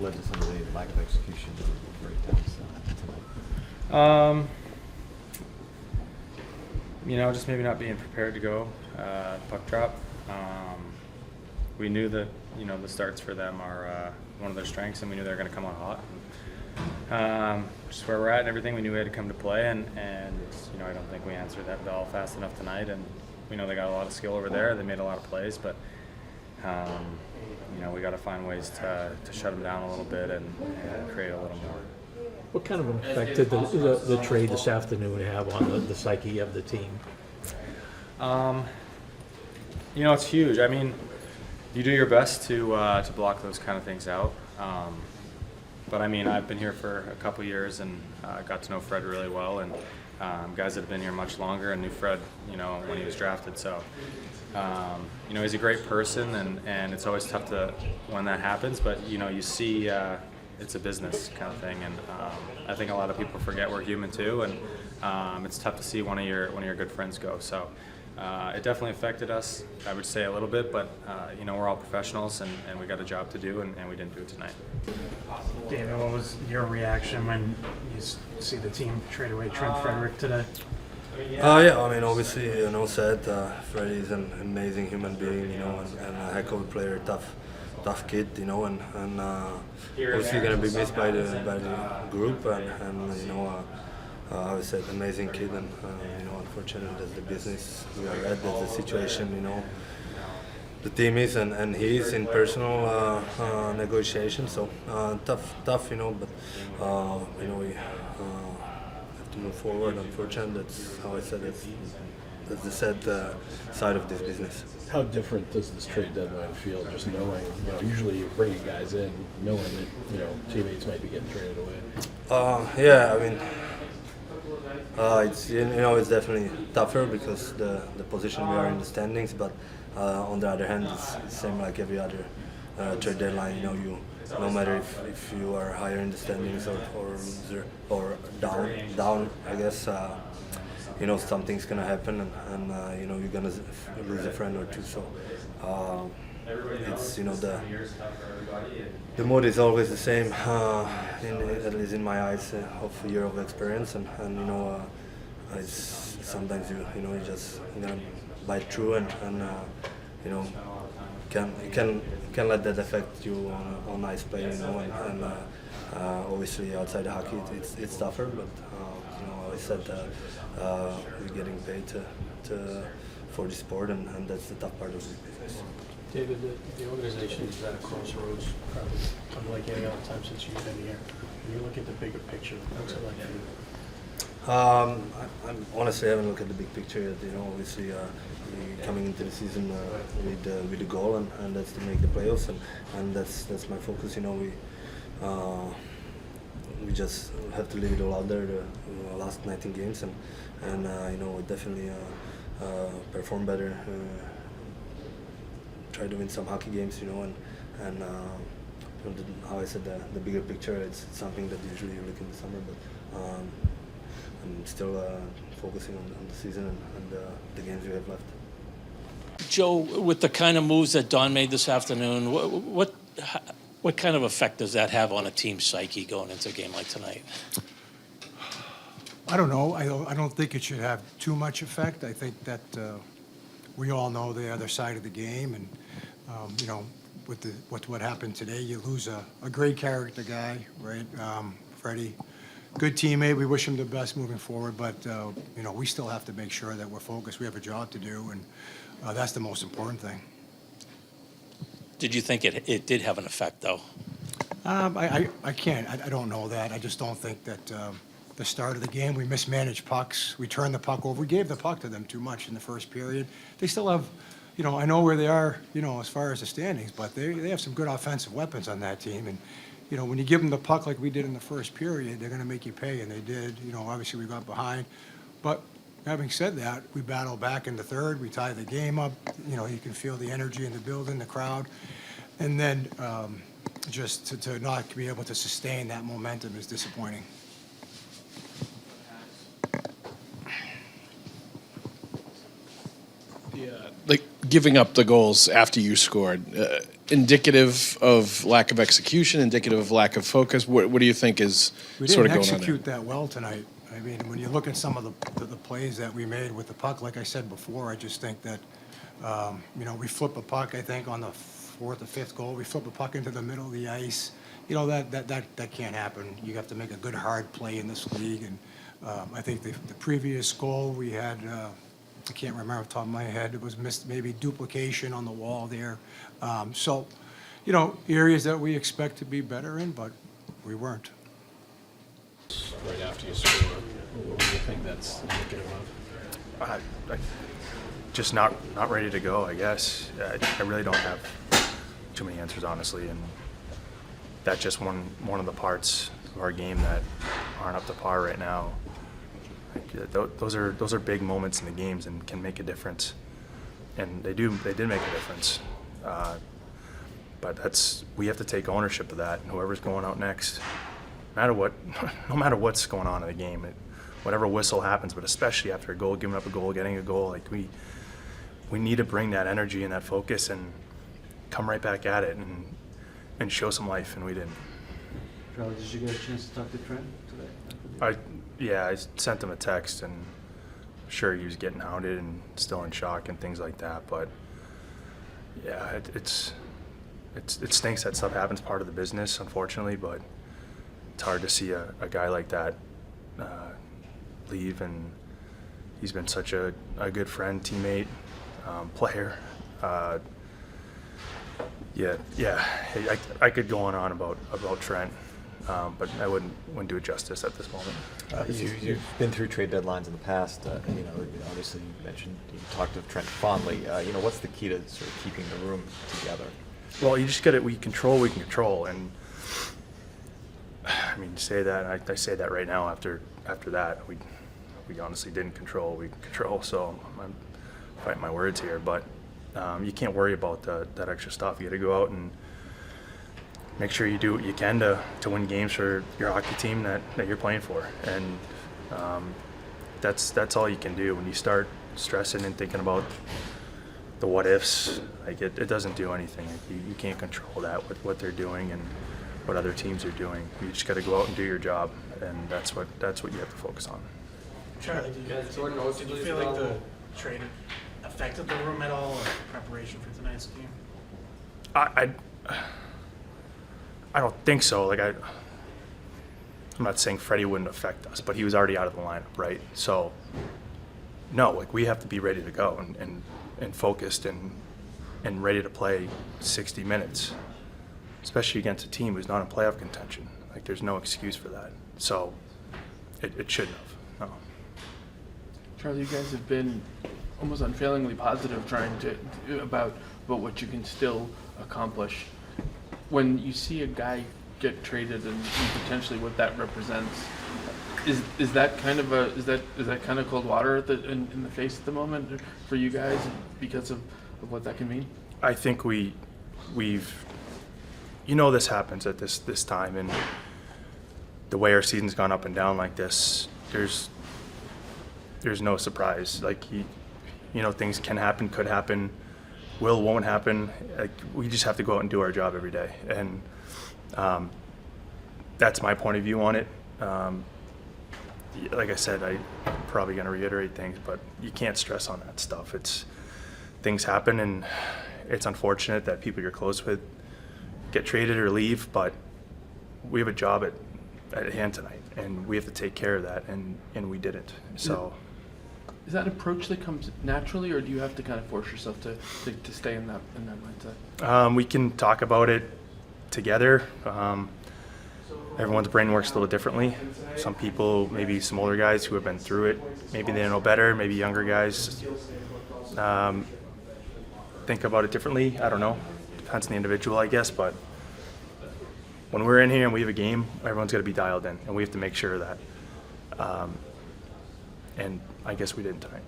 led to some of the lack of execution or breakdowns tonight? Just maybe not being prepared to go puck drop. We knew that the starts for them are one of their strengths, and we knew they were going to come out hot. Just where we're at and everything, we knew we had to come to play, and I don't think we answered that bell fast enough tonight. And we know they got a lot of skill over there. They made a lot of plays, but we got to find ways to shut them down a little bit and create a little more. What kind of an effect did the trade this afternoon have on the psyche of the team? It's huge. I mean, you do your best to block those kind of things out. But I mean, I've been here for a couple years and got to know Fred really well, and guys that have been here much longer and knew Fred, when he was drafted. So, he's a great person, and it's always tough when that happens. But you see, it's a business kind of thing, and I think a lot of people forget we're human too, and it's tough to see one of your good friends go. So. It definitely affected us, I would say, a little bit, but we're all professionals and we got a job to do, and we didn't do it tonight. David, what was your reaction when you see the team trade away Trent Frederick today? Yeah, I mean, obviously, sad. Freddie is an amazing human being, and a heck of a player, tough kid, and obviously going to be missed by the group, and I would say an amazing kid, and unfortunately that's the business we are at, that's the situation, the team is, and he is in personal negotiations. So tough, but we have to move forward. Unfortunately, that's how I said it. That's the sad side of this business. How different does this trade deadline feel? Just knowing, usually you're bringing guys in, knowing that teammates might be getting traded away. Yeah, I mean. It's definitely tougher because the position we are in the standings, but on the other hand, it's the same like every other trade deadline. You no matter if you are higher in the standings or down, I guess something's gonna happen, and you're gonna lose a friend or two. So it's the mood is always the same, at least in my eyes, of a year of experience, and it's sometimes you just bite through, and can let that affect you on ice play, and obviously outside hockey it's tougher, but I said we're getting paid for the sport, and that's the tough part of the business. David, the organization is at a crossroads, probably unlike any other time since you've been here. When you look at the bigger picture, what's it like for you? I honestly haven't looked at the big picture yet. Obviously, we're coming into the season with the goal, and that's to make the playoffs, and that's my focus. We just have to leave it all out there. The last 19 games, and we definitely perform better. Try to win some hockey games, and how I said, the bigger picture, it's something that usually you look in the summer, but I'm still focusing on the season and the games we have left. Joe, with the kind of moves that Don made this afternoon, what kind of effect does that have on a team's psyche going into a game like tonight? I don't know. I don't think it should have too much effect. I think that we all know the other side of the game, and with what happened today, you lose a great character guy, right? Freddie, good teammate. We wish him the best moving forward, but we still have to make sure that we're focused. We have a job to do, and that's the most important thing. Did you think it did have an effect, though? I can't. I don't know that. I just don't think that the start of the game, we mismanaged pucks. We turned the puck over. We gave the puck to them too much in the first period. They still have, I know where they are, as far as the standings, but they have some good offensive weapons on that team. And, when you give them the puck like we did in the first period, they're going to make you pay, and they did. Obviously we got behind. But having said that, we battled back in the third. We tied the game up. You can feel the energy in the building, the crowd. And then just to not be able to sustain that momentum is disappointing. Like giving up the goals after you scored, indicative of lack of execution, indicative of lack of focus? What do you think is We sort didn't of going on there? execute that well tonight. I mean, when you look at some of the plays that we made with the puck, like I said before, I just think that, we flip a puck, I think, on the fourth or fifth goal. We flip a puck into the middle of the ice. That can't happen. You have to make a good, hard play in this league. And I think the previous goal we had, I can't remember off the top of my head, it was missed, maybe duplication on the wall there. Areas that we expect to be better in, but we weren't. Right after you score, what do you think that's indicative of? Just not ready to go, I guess. I really don't have too many answers, honestly, and that's just one of the parts of our game that aren't up to par right now. Those are big moments in the games and can make a difference, and they did make a difference. But we have to take ownership of that, and whoever's going out next, no matter what's going on in the game, whatever whistle happens, but especially after a goal, giving up a goal, getting a goal, like we need to bring that energy and that focus and come right back at it and show some life, and we didn't. Charlie, did you get a chance to talk to Trent today? I sent him a text, and I'm sure he was getting hounded and still in shock and things like that. But yeah, it stinks that stuff happens, part of the business, unfortunately. But it's hard to see a guy like that leave, and he's been such a good friend, teammate, player. I could go on and on about Trent, but I wouldn't do it justice at this moment. You've been through trade deadlines in the past. Obviously you mentioned you talked to Trent fondly. What's the key to sort of keeping the room together? Well, you just got it. We can control, and I mean, say that. I say that right now. After that, we honestly didn't control. We control. So I'm fighting my words here, but you can't worry about that extra stuff. You got to go out and make sure you do what you can to win games for your hockey team that you're playing for, and that's all you can do. When you start stressing and thinking about the what ifs, like it doesn't do anything. Like you can't control that with what they're doing and what other teams are doing. You just got to go out and do your job, and that's what you have to focus on. Charlie, did you feel like the trade affected the room at all, or preparation for tonight's game? I don't think so. Like I'm not saying Freddie wouldn't affect us, but he was already out of the lineup, right? So no, like we have to be ready to go and focused and ready to play 60 minutes, especially against a team who's not in playoff contention. Like there's no excuse for that. So it shouldn't have. No. Charlie, you guys have been almost unfailingly positive about what you can still accomplish. When you see a guy get traded and potentially what that represents, is that kind of cold water in the face at the moment for you guys because of what that can mean? I think we've this happens at this time, and the way our season's gone up and down like this, there's no surprise. Like things can happen, could happen, won't happen. Like we just have to go out and do our job every day, and that's my point of view on it. Like I said, I'm probably going to reiterate things, but you can't stress on that stuff. Things happen, and it's unfortunate that people you're close with get traded or leave, but we have a job at hand tonight, and we have to take care of that, and we didn't. So. Is that approach that comes naturally, or do you have to kind of force yourself to stay in that mindset? We can talk about it together. Everyone's brain works a little differently. Some people, maybe some older guys who have been through it, maybe they know better. Maybe younger guys think about it differently. I don't know. Depends on the individual, I guess. But when we're in here and we have a game, everyone's got to be dialed in, and we have to make sure of that. And I guess we didn't tonight.